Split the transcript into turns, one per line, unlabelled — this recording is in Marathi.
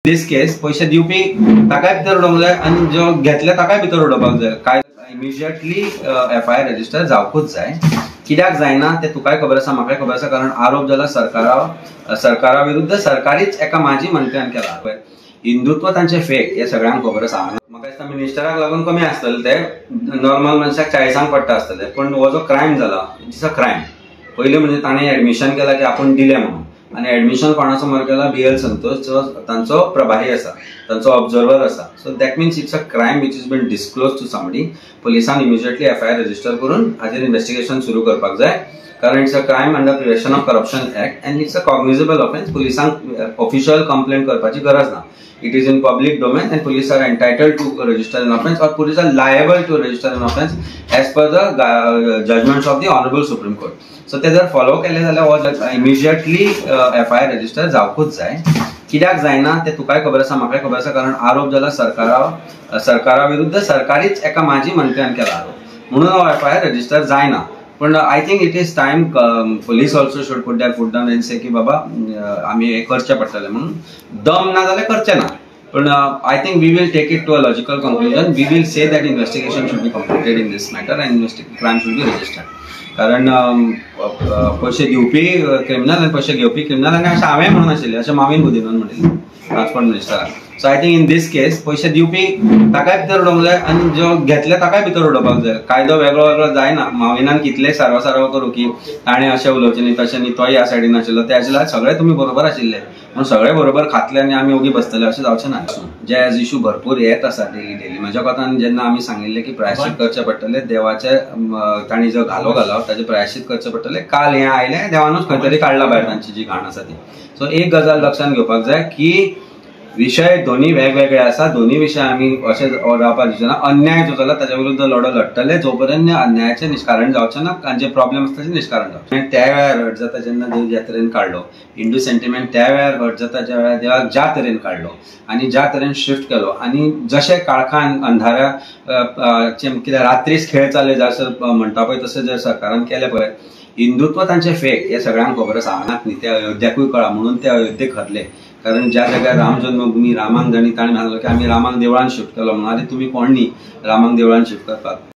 दिस केस पैसे दिवपी ताकाय भितर उडोवंक जाय आनी जो घेतले ताकाय भितर उडोवपाक जाय। काय इमिजिएटली FIR रजिस्टर जावपूच जाय। कित्याक जायना ते तुकाय खबर आसा म्हाकाय खबर आसा, कारण आरोप जाला सरकारा विरुद्ध सरकारीच एका माजी मंत्र्यान केला। हिंदुत्व तांचे फेक हे सगळ्यांक खबर आसा। म्हाका दिसता मिनिस्टराक लागून कमी आसतले ते, नॉर्मल मनशाक 40 पडटा आसतले, पण हो जो क्रायम जाला इट इज अ क्रायम। पहिले म्हणजे ताणें एडमिशन केला की आपण दिले म्हणून, आणि एडमिशन कोणासमोर केला BL संतोष, जो तांचो प्रभारी आसा, तांचो ऑब्जर्वर आसा। So that means it's a crime which is been disclose to somebody. पुलिसान इमिजिएटली FIR रजिस्टर करून हाजेर इन्व्हेस्टिगेशन सुरू करपाक जाय, कारण it's a crime under prevention of corruption act and it's a cognizable offence. पुलिसान ऑफिशियल कंप्लेंट करपाची गरज ना। It is in public domain and police are entitled to register an offence, or police are liable to register an offence as per the judgments of the Honorable Supreme Court. So ते जर फॉलो केले जाल्यार इमिजिएटली FIR रजिस्टर जावपूच जाय। कित्याक जायना ते तुकाय खबर आसा म्हाकाय खबर आसा, कारण आरोप जाला सरकारा विरुद्ध सरकारीच एका माजी मंत्र्यान केला आरोप, म्हणून हो FIR रजिस्टर जायना। पण I think it is time police also should put their foot down and say की बाबा आम्ही हे करचे पडटले म्हणून। दम ना जाल्यार करचे ना, पण I think we will take it to a logical conclusion. We will say that investigation should be completed in this matter and crime should be registered. कारण पैसे दिवपी क्रिमिनल आनी पैसे घेवपी क्रिमिनल, आनी अशें हांवें म्हणून आशिल्लें, अशें मावीन बुदीनान म्हणिल्लें ट्रान्सपोर्ट मिनिस्टराक। So I think in this case पैसे दिवपी ताकाय भितर उडोवंक जाय आनी जो घेतले ताकाय भितर उडोवपाक जाय। कायदो वेगळो वेगळो जायना। माविनान कितले सारव करूं की ताणें अशें उलोवचें न्ही, तशें न्ही, तोय ह्या सायडीन आशिल्लो, ते आशिल्ले सगळे तुमी बरोबर आशिल्ले म्हणून सगळे बरोबर खातले आनी आमी ओगी बसतले अशें जावचें ना। जे इश्यू भरपूर येत आसा डेली म्हज्या कोतान जेन्ना आमी सांगिल्लें की प्रायश्चित करचें पडटलें, देवाचे तांणी जो घालो घालप ताचें प्रायश्चित करचें पडटलें। काल हें आयलें, देवानूच खंय तरी काडला भायर तांची जी घाण आसा ती। सो एक गजाल लक्षांत घेवपाक जाय की विषय दोन्ही वेगवेगळे आसा। दोन्ही विशय आमी अशें रावपाक दिसना। अन्याय जो जाला ताच्या विरुद्ध लढो लढटले जो पर्यंत अन्यायाचें निष्कारण जावचें ना आनी जे प्रॉब्लेम आसता ताचें निष्कारण जावचें। त्या वेळार हट जाता जेन्ना देव ज्या तरेन काडलो, हिंदू सेंटिमेंट त्या वेळार हट जाता ज्या वेळार देवाक ज्या तरेन काडलो आनी ज्या तरेन शिफ्ट केलो, आनी जशें काळखान अंधाऱ्या कितें रात्रीच खेळ चालले जसं म्हणटा पळय तशें जर सरकारान केलें पळय, हिंदुत्व तांचें फेक हे सगळ्यांक खबर आसा। हांगाच न्ही, ते अयोध्याकूय कळ्ळा, म्हणून ते अयोध्येक हरले। कारण ज्या जाग्यार राम जन्मभूमी रामांक ताणी सांगलो की आम्ही रामांक देवळान शिफ्ट केलो म्हणून। अरे तुम्ही कोण न्ही रामांक देवळान शिफ्ट करपाक।